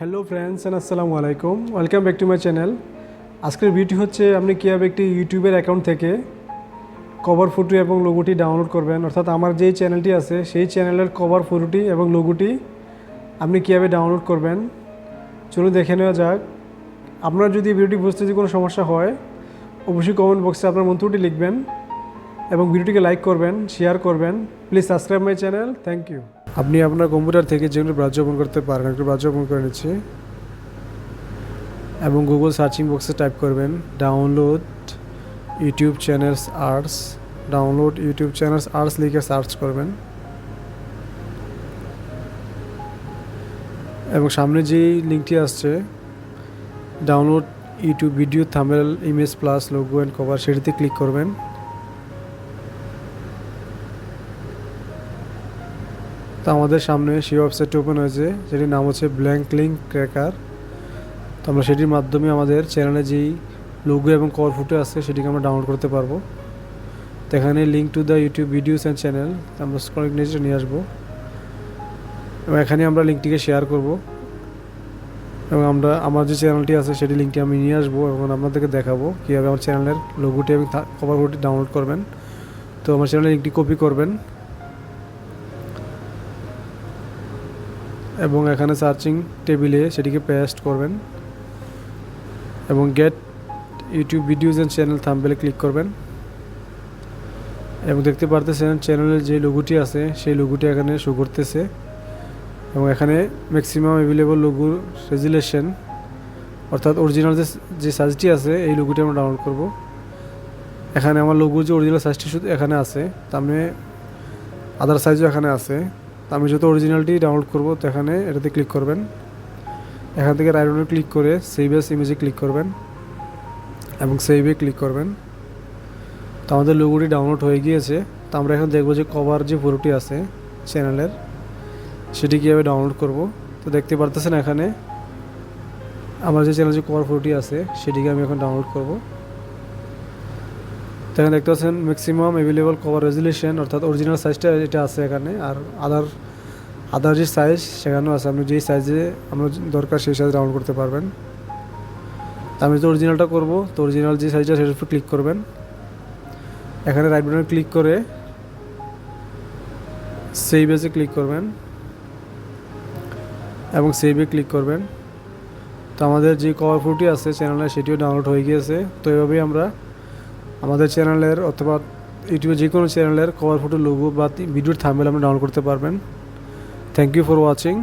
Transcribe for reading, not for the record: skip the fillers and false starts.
Hello friends and আসসালামু আলাইকুম, welcome back to my channel. আজকের ভিডিও হচ্ছে আপনি কীভাবে একটি ইউটিউবের অ্যাকাউন্ট থেকে কভার ফটো এবং লোগোটি ডাউনলোড করবেন। অর্থাৎ আমার যেই চ্যানেলটি আছে সেই চ্যানেলের কভার ফটোটি এবং লোগোটি আপনি কীভাবে ডাউনলোড করবেন চলুন দেখে নেওয়া যাক। আপনার যদি ভিডিওটি বুঝতে যদি কোনো সমস্যা হয় অবশ্যই কমেন্ট বক্সে আপনার মন্তব্যটি লিখবেন এবং ভিডিওটিকে লাইক করবেন, শেয়ার করবেন। Please subscribe my channel. Thank you. আপনি আপনার কম্পিউটার থেকে যেগুলো ব্রাউজার ওপেন করতে পারেন একটু ব্রাউজার ওপেন করে নিচ্ছি এবং গুগল সার্চিং বক্সে টাইপ করবেন download YouTube channels arts. Download YouTube channels arts লিখে সার্চ করবেন এবং সামনে যেই লিঙ্কটি আসছে download YouTube video thumbnail image plus logo and cover সেটিতে ক্লিক করবেন। তো আমাদের সামনে সেই ওয়েবসাইটটি ওপেন হয়েছে, যেটির নাম হচ্ছে ব্ল্যাঙ্ক লিঙ্ক ক্র্যাকার। তো আমরা সেটির মাধ্যমে আমাদের চ্যানেলে যেই লোগো এবং কভার ফটো আছে সেটিকে আমরা ডাউনলোড করতে পারবো। তো এখানে link to the YouTube videos and channel আমরা স্ক্রল নিয়ে আসবো এবং এখানে আমরা লিঙ্কটিকে শেয়ার করব এবং আমার যে চ্যানেলটি আছে সেটি লিঙ্কটি আমি নিয়ে আসবো এবং আপনাদেরকে দেখাবো কীভাবে আমার চ্যানেলের লোগোটি এবং কভার ফটোটি ডাউনলোড করবেন। তো আমার চ্যানেলের লিঙ্কটি কপি করবেন এবং এখানে সার্চিং টেবিলে সেটিকে পেস্ট করবেন এবং get YouTube videos and channel থাম্বনেলে ক্লিক করবেন এবং দেখতে পারতেছেন চ্যানেলের যে লোগোটি আছে সেই লোগোটি এখানে শো করতেছে এবং এখানে ম্যাক্সিমাম অ্যাভেলেবল লোগো রেজুলেশন অর্থাৎ অরিজিনাল যে সাইজটি আছে এই লোগোটি আমরা ডাউনলোড করব। এখানে আমার লোগোর যে অরিজিনাল সাইজটি শুধু এখানে আছে, তার মানে আদার সাইজও এখানে আছে। আমি যত অরিজিনালটি ডাউনলোড করব তো এখানে এটাতে ক্লিক করবেন, এখান থেকে রাইট বাটনে ক্লিক করে সেভ অ্যাজ ইমেজে ক্লিক করবেন এবং সেভে ক্লিক করবেন। তো আমাদের লোগোটি ডাউনলোড হয়ে গিয়েছে। তো আমরা এখন দেখব যে কভার যে ফটোটি আছে চ্যানেলের সেটি কীভাবে ডাউনলোড করব। তো দেখতে পারতেছেন এখানে আমার যে চ্যানেল যে কভার ফটোটি আছে সেটিকে আমি এখন ডাউনলোড করব। তো এখানে দেখতে পাচ্ছেন ম্যাক্সিমাম অ্যাভেলেবল কভার রেজুলেশন অর্থাৎ অরিজিনাল সাইজটা এটা আছে এখানে, আর আদার যে সাইজ সেখানেও আছে। আপনি যেই সাইজে আপনার দরকার সেই সাইজ ডাউনলোড করতে পারবেন। আমি তো অরিজিনালটা করব, তো অরিজিনাল যে সাইজটা সেটার উপর ক্লিক করবেন, এখানে রাইট বাটনে ক্লিক করে সেভ এজে ক্লিক করবেন এবং সেভে ক্লিক করবেন। তো আমাদের যে কভার ফটোটি আছে চ্যানেলে সেটিও ডাউনলোড হয়ে গিয়েছে। তো এভাবেই আমরা আমাদের চ্যানেলের অথবা ইউটিউবে যে কোনো চ্যানেলের কভার ফটো লোগো বা ভিডিওর থাম্বনেল আপনি ডাউনলোড করতে পারবেন। Thank you for watching.